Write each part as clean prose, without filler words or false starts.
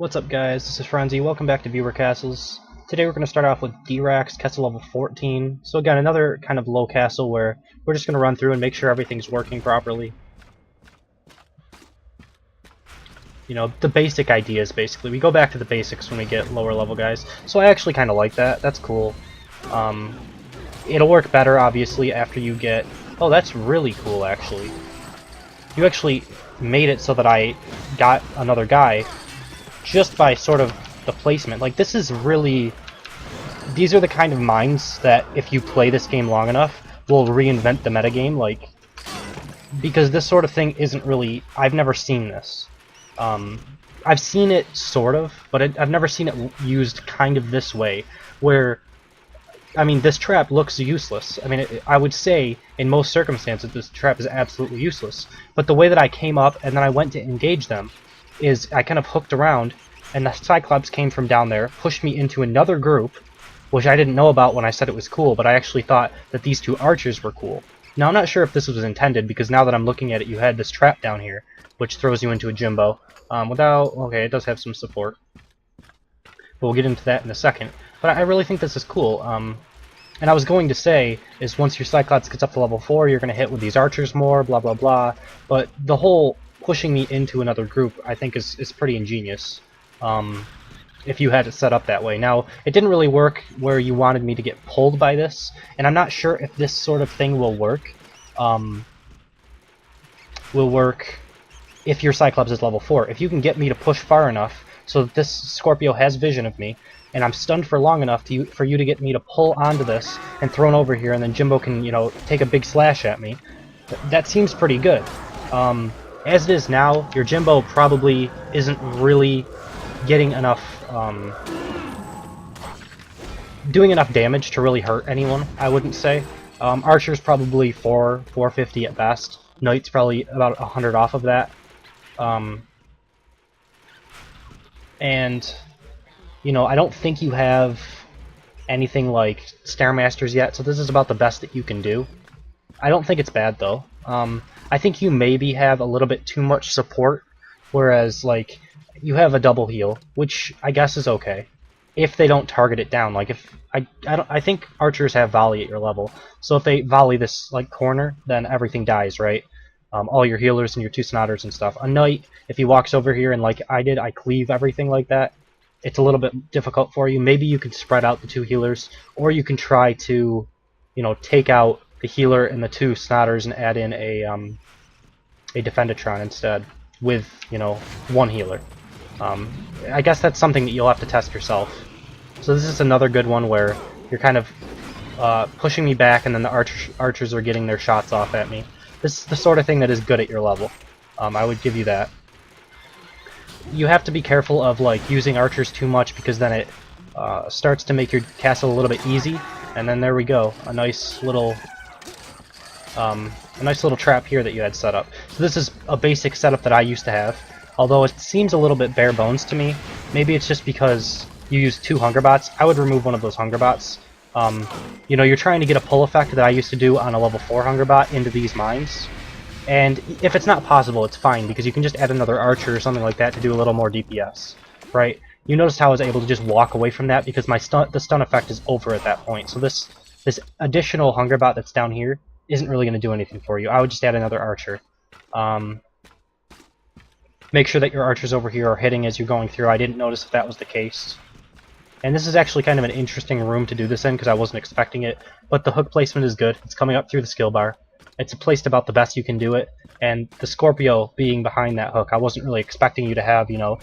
What's up guys, this is Frenzy, welcome back to Viewer Castles. Today we're going to start off with DEERAX, castle level 14. So again, another kind of low castle where we're just going to run through and make sure everything's working properly. You know, the basic ideas basically. We go back to the basics when we get lower level guys. So I actually kind of like that, that's cool. It'll work better obviously after you get... Oh, that's really cool actually. You actually made it so that I got another guy just by sort of the placement. Like, this is really... These are the kind of minds that, if you play this game long enough, will reinvent the metagame, like... Because this sort of thing isn't really... I've never seen this. I've seen it, sort of, but I've never seen it used kind of this way, where... I mean, this trap looks useless. I mean, I would say, in most circumstances, this trap is absolutely useless. But the way that I came up, and then I went to engage them, is I kind of hooked around, and the Cyclops came from down there, pushed me into another group, which I didn't know about when I said it was cool, but I actually thought that these two archers were cool. Now, I'm not sure if this was intended, because now that I'm looking at it, you had this trap down here, which throws you into a Jimbo. Okay, it does have some support. But we'll get into that in a second. But I really think this is cool. And I was going to say, is once your Cyclops gets up to level 4, you're going to hit with these archers more, blah blah blah. But the whole pushing me into another group, I think, is pretty ingenious. If you had it set up that way. Now, it didn't really work where you wanted me to get pulled by this, and I'm not sure if this sort of thing will work. If your Cyclops is level 4. If you can get me to push far enough so that this Scorpio has vision of me, and I'm stunned for long enough for you to get me to pull onto this and thrown over here, and then Jimbo can, you know, take a big slash at me. That seems pretty good. As it is now, your Jimbo probably isn't really getting enough, doing enough damage to really hurt anyone, I wouldn't say. Archer's probably 450 at best. Knight's probably about 100 off of that. And, you know, I don't think you have anything like Stairmasters yet, so this is about the best that you can do. I don't think it's bad, though. I think you maybe have a little bit too much support, whereas, like, you have a double heal, which I guess is okay, if they don't target it down. Like, if I think archers have volley at your level, so if they volley this, like, corner, then everything dies, right? All your healers and your two snotters and stuff. A knight, if he walks over here and, like I did, I cleave everything like that, it's a little bit difficult for you. Maybe you can spread out the two healers, or you can try to, you know, take out the healer and the two snotters and add in a Defendatron instead, with, you know, one healer. I guess that's something that you'll have to test yourself. So this is another good one where you're kind of pushing me back, and then the archers are getting their shots off at me. This is the sort of thing that is good at your level. I would give you that. You have to be careful of, like, using archers too much, because then it starts to make your castle a little bit easy. And then there we go, a nice little trap here that you had set up. So this is a basic setup that I used to have, although it seems a little bit bare bones to me. Maybe it's just because you use 2 hunger bots. I would remove one of those hunger bots. You know, you're trying to get a pull effect that I used to do on a level 4 hunger bot into these mines. And if it's not possible, it's fine, because you can just add another archer or something like that to do a little more DPS, right? You noticed how I was able to just walk away from that because the stun effect is over at that point. So this additional hunger bot that's down here isn't really going to do anything for you. I would just add another archer. Make sure that your archers over here are hitting as you're going through. I didn't notice if that was the case. And this is actually kind of an interesting room to do this in, because I wasn't expecting it. But the hook placement is good. It's coming up through the skill bar. It's placed about the best you can do it. And the Scorpio being behind that hook, I wasn't really expecting you to have, you know...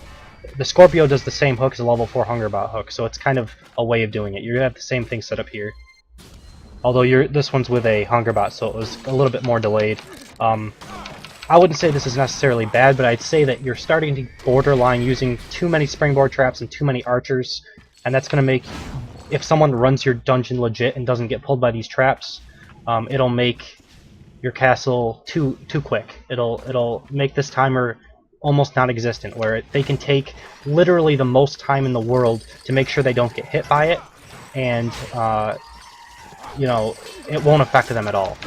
The Scorpio does the same hook as a level 4 hunger bot hook, so it's kind of a way of doing it. You have the same thing set up here. Although this one's with a hunger bot, so it was a little bit more delayed. I wouldn't say this is necessarily bad, but I'd say that you're starting to borderline using too many springboard traps and too many archers, and that's going to make, if someone runs your dungeon legit and doesn't get pulled by these traps, it'll make your castle too quick. It'll make this timer almost non-existent, where they can take literally the most time in the world to make sure they don't get hit by it, and you know, it won't affect them at all.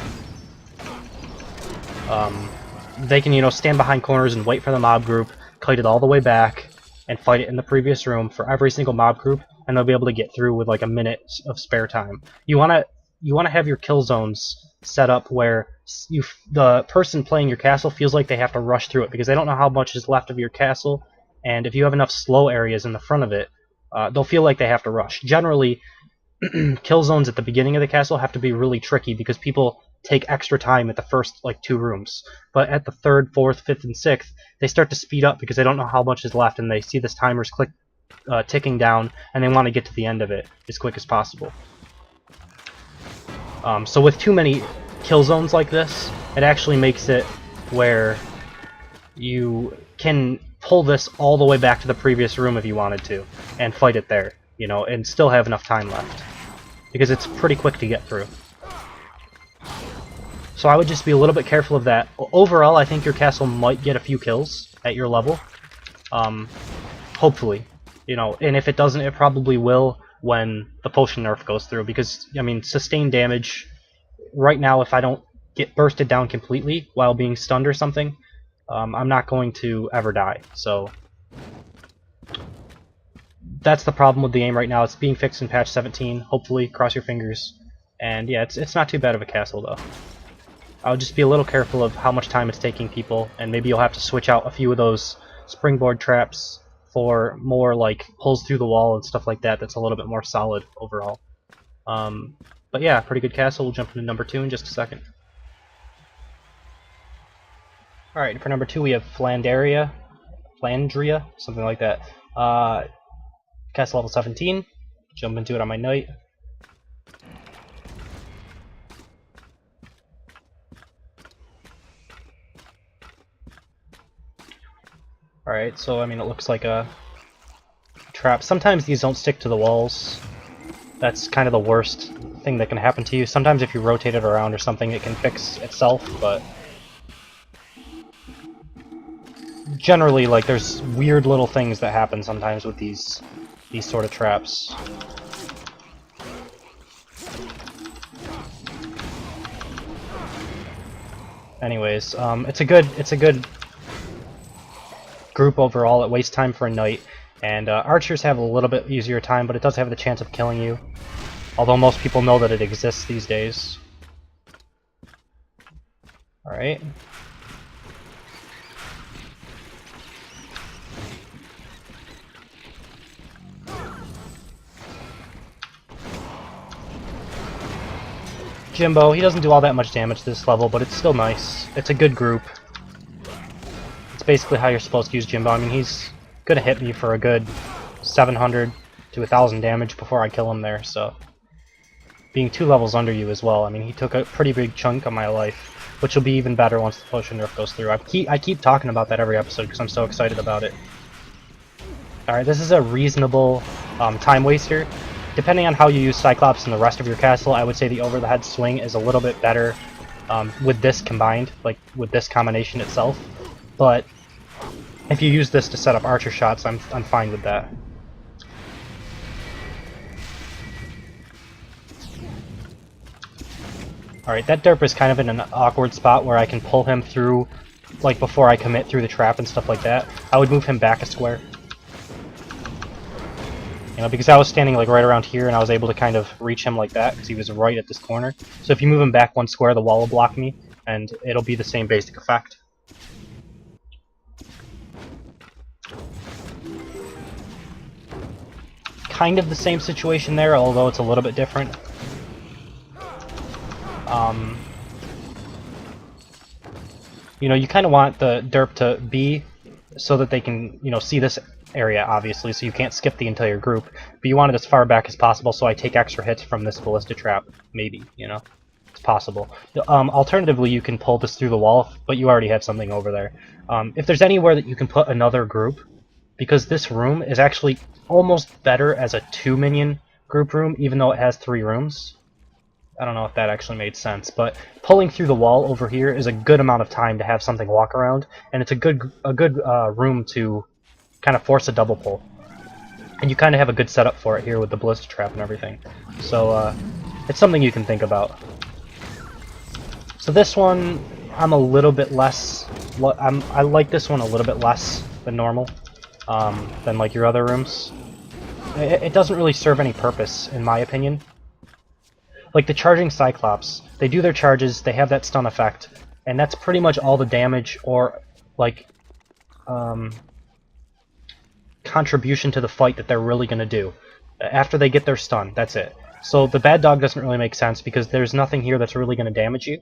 They can, you know, stand behind corners and wait for the mob group, kite it all the way back, and fight it in the previous room for every single mob group, and they'll be able to get through with like a minute of spare time. You wanna have your kill zones set up where the person playing your castle feels like they have to rush through it because they don't know how much is left of your castle, and if you have enough slow areas in the front of it, they'll feel like they have to rush. Generally, kill zones at the beginning of the castle have to be really tricky because people take extra time at the first like 2 rooms, but at the 3rd, 4th, 5th, and 6th, they start to speed up because they don't know how much is left, and they see this timer's ticking down, and they want to get to the end of it as quick as possible. So with too many kill zones like this, it actually makes it where you can pull this all the way back to the previous room if you wanted to, and fight it there, you know, and still have enough time left, because it's pretty quick to get through. So I would just be a little bit careful of that. Overall, I think your castle might get a few kills at your level. Hopefully. You know, and if it doesn't, it probably will when the potion nerf goes through, because, I mean, sustained damage, right now, if I don't get bursted down completely while being stunned or something, I'm not going to ever die. So that's the problem with the aim right now. It's being fixed in patch 17, hopefully, cross your fingers. And yeah, it's not too bad of a castle, though. I'll just be a little careful of how much time it's taking people, and maybe you'll have to switch out a few of those springboard traps for more like pulls through the wall and stuff like that. That's a little bit more solid overall. But yeah, pretty good castle. We'll jump into number 2 in just a second. Alright, for number 2 we have Flandria, something like that. Castle level 17. Jump into it on my knight. Alright, so I mean it looks like a trap. Sometimes these don't stick to the walls. That's kind of the worst thing that can happen to you. Sometimes if you rotate it around or something it can fix itself, but generally like there's weird little things that happen sometimes with these sort of traps. Anyways, it's a good group overall. It wastes time for a knight, and archers have a little bit easier time, but it does have the chance of killing you, although most people know that it exists these days. Alright. Jimbo, he doesn't do all that much damage to this level, but it's still nice. It's a good group. It's basically how you're supposed to use Jimbo. I mean, he's gonna hit me for a good 700 to 1,000 damage before I kill him there, so being 2 levels under you as well. I mean, he took a pretty big chunk of my life, which will be even better once the potion nerf goes through. I keep talking about that every episode because I'm so excited about it. Alright, this is a reasonable time waster. Depending on how you use Cyclops and the rest of your castle, I would say the over-the-head swing is a little bit better with this combined, like with this combination itself. But if you use this to set up archer shots, I'm fine with that. Alright, that derp is kind of in an awkward spot where I can pull him through, like before I commit through the trap and stuff like that. I would move him back a square. You know, because I was standing like right around here and I was able to kind of reach him like that because he was right at this corner. So if you move him back 1 square, the wall will block me, and it'll be the same basic effect. Kind of the same situation there, although it's a little bit different. You know, you kind of want the derp to be so that they can, you know, see this area, obviously, so you can't skip the entire group, but you want it as far back as possible so I take extra hits from this ballista trap, maybe, you know? It's possible. Alternatively, you can pull this through the wall, but you already have something over there. If there's anywhere that you can put another group, because this room is actually almost better as a 2-minion group room, even though it has 3 rooms. I don't know if that actually made sense, but pulling through the wall over here is a good amount of time to have something walk around, and it's a good room to kind of force a double pull. And you kind of have a good setup for it here with the ballista trap and everything. So it's something you can think about. So this one, I'm a little bit less. I like this one a little bit less than normal. than like your other rooms. It doesn't really serve any purpose, in my opinion. Like the charging Cyclops, they do their charges, they have that stun effect, and that's pretty much all the damage or like contribution to the fight that they're really going to do. After they get their stun, that's it. So the Bad Dog doesn't really make sense because there's nothing here that's really going to damage you.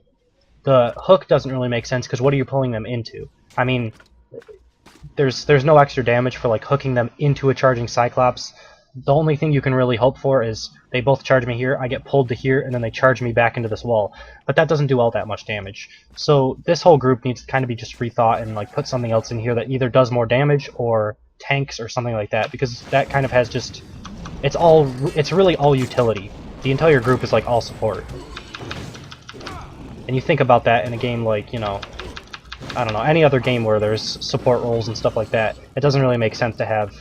The Hook doesn't really make sense because what are you pulling them into? I mean, there's no extra damage for like hooking them into a charging Cyclops. The only thing you can really hope for is they both charge me here, I get pulled to here, and then they charge me back into this wall. But that doesn't do all that much damage. So this whole group needs to kind of be just rethought and like put something else in here that either does more damage or tanks or something like that, because that kind of has just... It's really all utility. The entire group is like all support. And you think about that in a game like, you know, I don't know, any other game where there's support roles and stuff like that, it doesn't really make sense to have,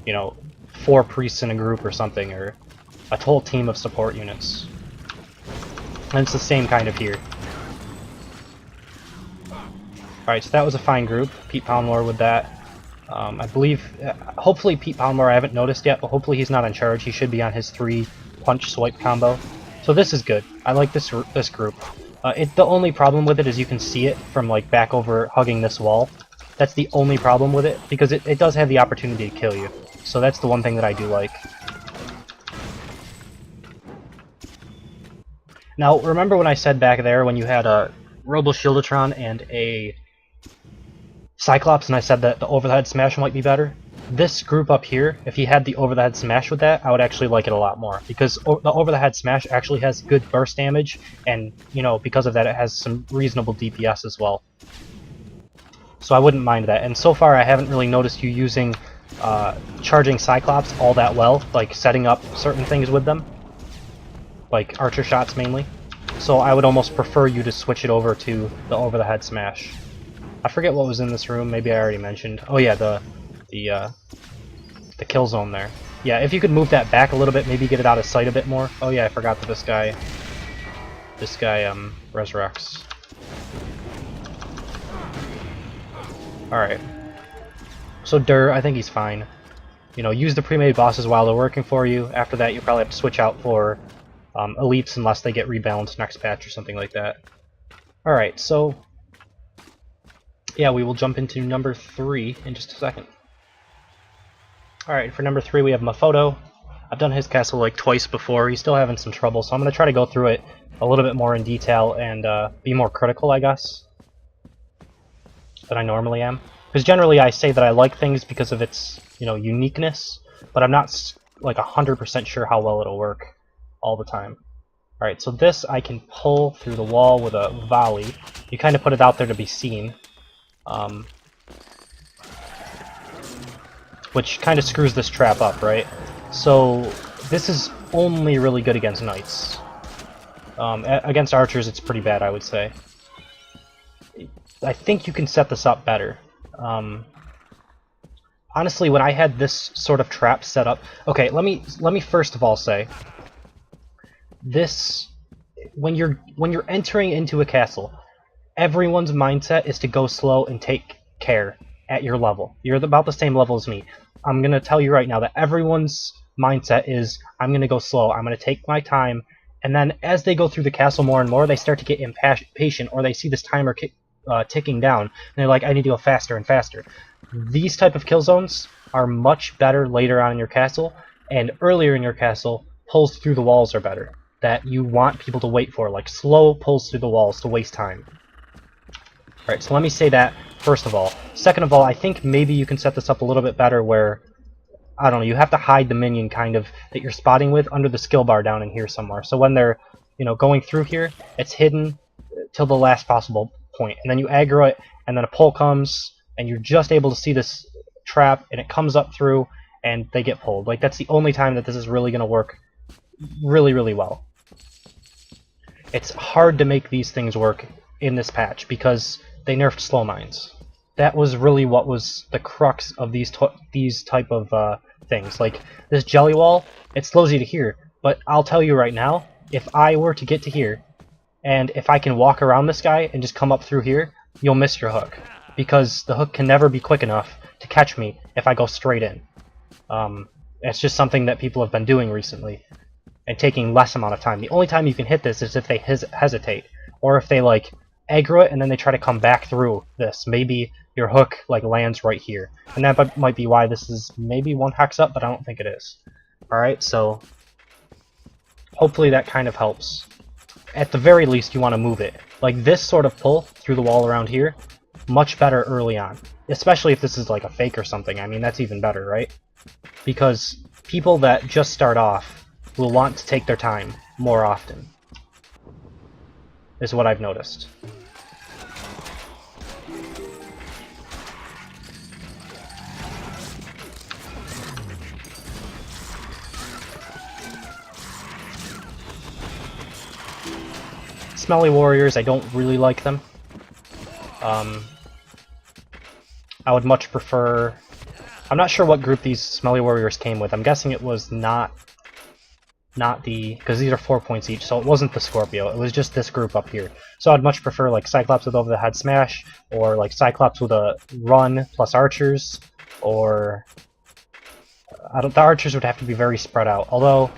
you know, 4 priests in a group or something, or a whole team of support units. And it's the same kind of here. Alright, so that was a fine group. Pete Poundmore with that. I believe, hopefully Pete Poundmore I haven't noticed yet, but hopefully he's not in charge. He should be on his 3 punch swipe combo. So this is good. I like this group. The only problem with it is you can see it from like back over hugging this wall. That's the only problem with it, because it does have the opportunity to kill you. So that's the one thing that I do like. Now, remember when I said back there when you had a Robo Shieldatron and a Cyclops, and I said that the overhead smash might be better? This group up here, if he had the overhead smash with that, I would actually like it a lot more, because the overhead smash actually has good burst damage, and, you know, because of that it has some reasonable DPS as well. So I wouldn't mind that, and so far I haven't really noticed you using charging Cyclops all that well, like setting up certain things with them, like archer shots mainly. So I would almost prefer you to switch it over to the over-the-head smash. I forget what was in this room, maybe I already mentioned. Oh yeah, the kill zone there. Yeah, if you could move that back a little bit, maybe get it out of sight a bit more. Oh yeah, I forgot that this guy resurrects. Alright. So I think he's fine. You know, use the pre-made bosses while they're working for you. After that, you probably have to switch out for elites unless they get rebalanced next patch or something like that. Alright, so yeah, we will jump into number 3 in just a second. Alright, for number 3 we have Mofodo. I've done his castle like twice before. He's still having some trouble, so I'm going to try to go through it a little bit more in detail and be more critical, I guess, than I normally am. Because generally I say that I like things because of its, you know, uniqueness, but I'm not like 100% sure how well it'll work all the time. Alright, so this I can pull through the wall with a volley. You kind of put it out there to be seen. Which kind of screws this trap up, right? So this is only really good against knights. Against archers it's pretty bad, I would say. I think you can set this up better. Honestly, when I had this sort of trap set up... Okay, let me first of all say, this, when you're entering into a castle, everyone's mindset is to go slow and take care at your level. You're about the same level as me. I'm going to tell you right now that everyone's mindset is, I'm going to go slow, I'm going to take my time, and then as they go through the castle more and more, they start to get impatient, or they see this timer ticking down, and they're like, I need to go faster and faster. These type of kill zones are much better later on in your castle, and earlier in your castle, pulls through the walls are better, that you want people to wait for, like slow pulls through the walls to waste time. Alright, so let me say that first of all. Second of all, I think maybe you can set this up a little bit better where, I don't know, you have to hide the minion kind of that you're spotting with under the skill bar down in here somewhere. So when they're, you know, going through here, it's hidden till the last possible point. And then you aggro it, and then a pull comes, and you're just able to see this trap, and it comes up through, and they get pulled. Like, that's the only time that this is really going to work really, really well. It's hard to make these things work in this patch, because they nerfed slow mines. That was really what was the crux of these type of things. Like, this jelly wall, it slows you to here, but I'll tell you right now, if I were to get to here, and if I can walk around this guy and just come up through here, you'll miss your hook. because the hook can never be quick enough to catch me if I go straight in. It's just something that people have been doing recently, and taking less amount of time. The only time you can hit this is if they hesitate, or if they like aggro it and then they try to come back through this. Maybe your hook like lands right here, and that might be why this is maybe 1 hex up, but I don't think it is. Alright, so hopefully that kind of helps. At the very least, you want to move it. Like this sort of pull through the wall around here, much better early on. Especially if this is like a fake or something. I mean, that's even better, right? Because people that just start off will want to take their time more often, is what I've noticed. Smelly warriors, I don't really like them. I would much prefer... I'm not sure what group these smelly warriors came with. I'm guessing it was not the... because these are 4 points each, so it wasn't the Scorpio. It was just this group up here. So I'd much prefer like Cyclops with over the head smash, or like Cyclops with a run plus archers, or... the archers would have to be very spread out. Although,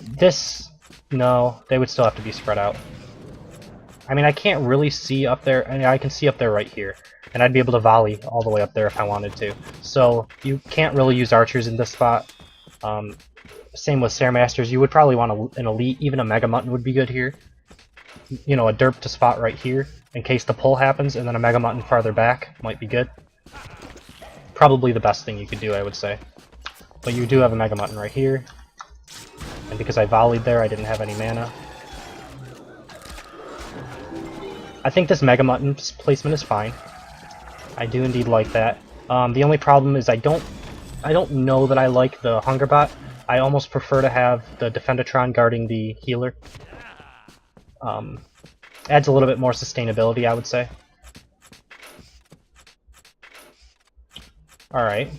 this... no, they would still have to be spread out. I mean, I can't really see up there. I mean, I can see up there right here, and I'd be able to volley all the way up there if I wanted to. So you can't really use archers in this spot. Same with Stairmasters. You would probably want an elite, even a Mega Mutton would be good here. You know, a derp to spot right here in case the pull happens, and then a Mega Mutton farther back might be good. Probably the best thing you could do, I would say. But you do have a Mega Mutton right here, and because I volleyed there, I didn't have any mana. I think this Mega Mutton's placement is fine. I do indeed like that. The only problem is I don't know that I like the Hungerbot. I almost prefer to have the Defendatron guarding the healer. Adds a little bit more sustainability, I would say. Alright.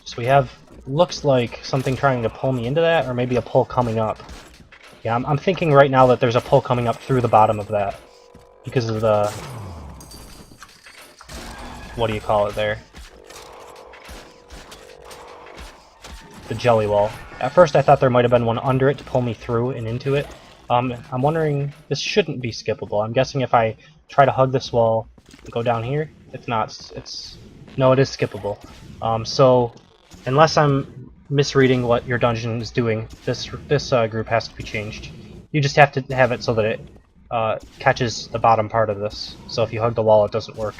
So we have, looks like something trying to pull me into that, or maybe a pull coming up. Yeah, I'm thinking right now that there's a pull coming up through the bottom of that. Because of the... what do you call it there? The jelly wall. At first I thought there might have been one under it to pull me through and into it. I'm wondering... this shouldn't be skippable. I'm guessing if I try to hug this wall and go down here, it's not. No, it is skippable. So, unless I'm misreading what your dungeon is doing, this group has to be changed. You just have to have it so that it catches the bottom part of this. So if you hug the wall, it doesn't work.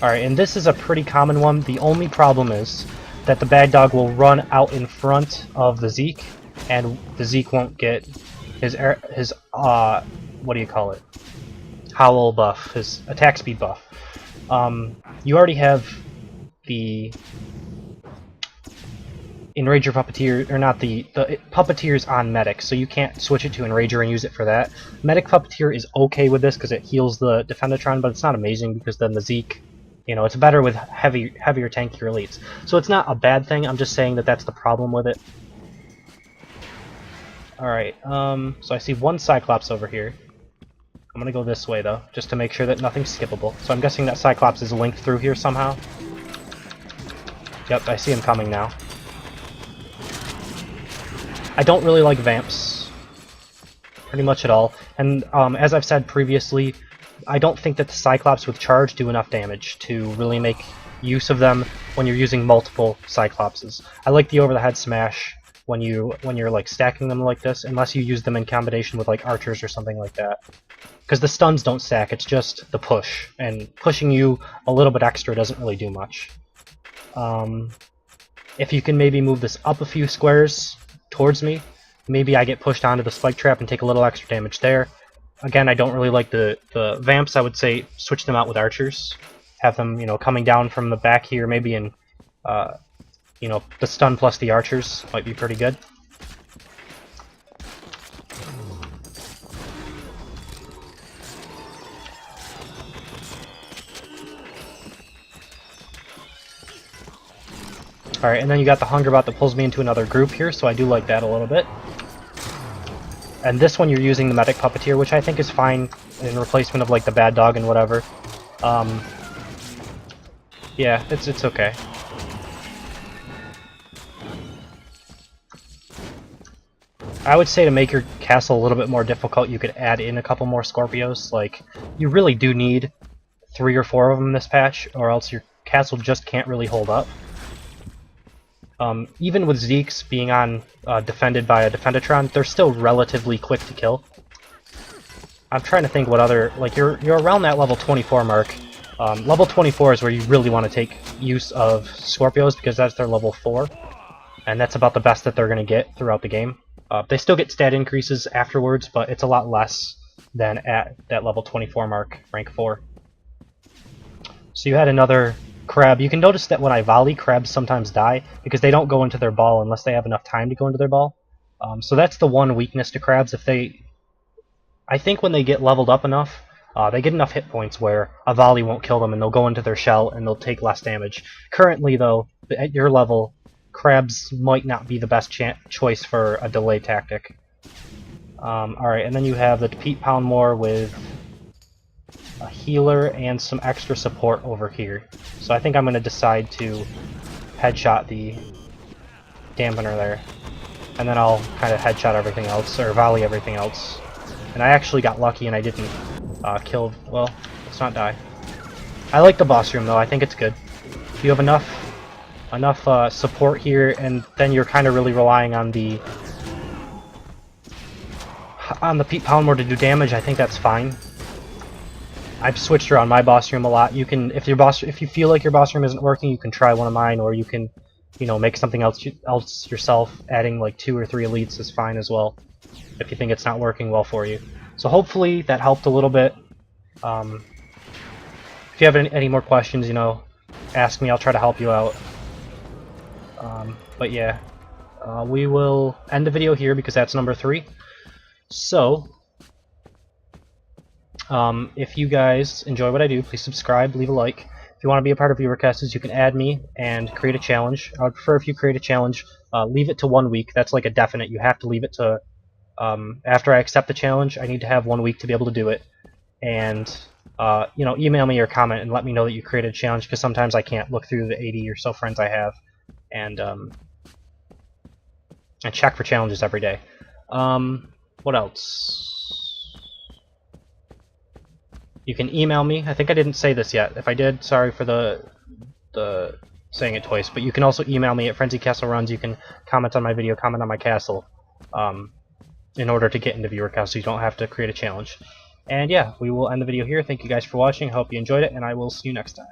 Alright, and this is a pretty common one. The only problem is that the bad dog will run out in front of the Zeke, and the Zeke won't get his what do you call it? Howl buff, his attack speed buff. You already have the Enrager Puppeteer, or not, the Puppeteer's on Medic, so you can't switch it to Enrager and use it for that. Medic Puppeteer is okay with this because it heals the Defendatron, but it's not amazing because then the Zeke, you know, it's better with heavier, tankier elites. So it's not a bad thing, I'm just saying that that's the problem with it. Alright, so I see one Cyclops over here. I'm gonna go this way though, just to make sure that nothing's skippable. So I'm guessing that Cyclops is linked through here somehow. Yep, I see him coming now. I don't really like Vamps, pretty much at all, and as I've said previously, I don't think that the Cyclops with charge do enough damage to really make use of them when you're using multiple Cyclopses. I like the over-the-head smash when you're like stacking them like this, unless you use them in combination with like archers or something like that. Because the stuns don't stack, it's just the push, and pushing you a little bit extra doesn't really do much. If you can maybe move this up a few squares towards me, maybe I get pushed onto the spike trap and take a little extra damage there. Again, I don't really like the Vamps. I would say switch them out with archers. Have them, you know, coming down from the back here, maybe in, you know, the stun plus the archers might be pretty good. Alright, and then you got the Hungerbot that pulls me into another group here, so I do like that a little bit. And this one you're using the Medic Puppeteer, which I think is fine in replacement of like the Bad Dog and whatever. Yeah, it's okay. I would say to make your castle a little bit more difficult, you could add in a couple more Scorpios. Like, you really do need 3 or 4 of them this patch, or else your castle just can't really hold up. Even with Zeke's being on defended by a Defendatron, they're still relatively quick to kill. I'm trying to think what other, like, you're around that level 24 mark. Level 24 is where you really want to take use of Scorpios because that's their level 4, and that's about the best that they're going to get throughout the game. They still get stat increases afterwards, but it's a lot less than at that level 24 mark, rank 4. So you had another crab. You can notice that when I volley, crabs sometimes die because they don't go into their ball unless they have enough time to go into their ball. So that's the one weakness to crabs. I think when they get leveled up enough, they get enough hit points where a volley won't kill them and they'll go into their shell and they'll take less damage. Currently, though, at your level, crabs might not be the best choice for a delay tactic. Alright, and then you have the Pete Poundmore with a healer and some extra support over here. So I think I'm going to decide to headshot the dampener there. And then I'll kind of headshot everything else, or volley everything else. And I actually got lucky and I didn't kill... well, let's not die. I like the boss room though, I think it's good. You have enough support here, and then you're kind of really relying on the Pete Poundmore to do damage. I think that's fine. I've switched around my boss room a lot. You can, if you feel like your boss room isn't working, you can try one of mine, or you can, you know, make something else yourself. Adding like 2 or 3 elites is fine as well, if you think it's not working well for you. So hopefully that helped a little bit. If you have any more questions, you know, ask me. I'll try to help you out. But yeah, we will end the video here because that's number 3. So, if you guys enjoy what I do, please subscribe, leave a like. If you want to be a part of DEERAX, you can add me and create a challenge. I would prefer if you create a challenge, leave it to 1 week. That's like a definite. You have to leave it to, after I accept the challenge, I need to have 1 week to be able to do it. And, you know, email me or comment and let me know that you created a challenge, because sometimes I can't look through the 80 or so friends I have and check for challenges every day. What else? You can email me. I think I didn't say this yet. If I did, sorry for the saying it twice. But you can also email me at Frenzy Castle Runs. You can comment on my video, comment on my castle, in order to get into DEERAX, so you don't have to create a challenge. And yeah, we will end the video here. Thank you guys for watching. I hope you enjoyed it, and I will see you next time.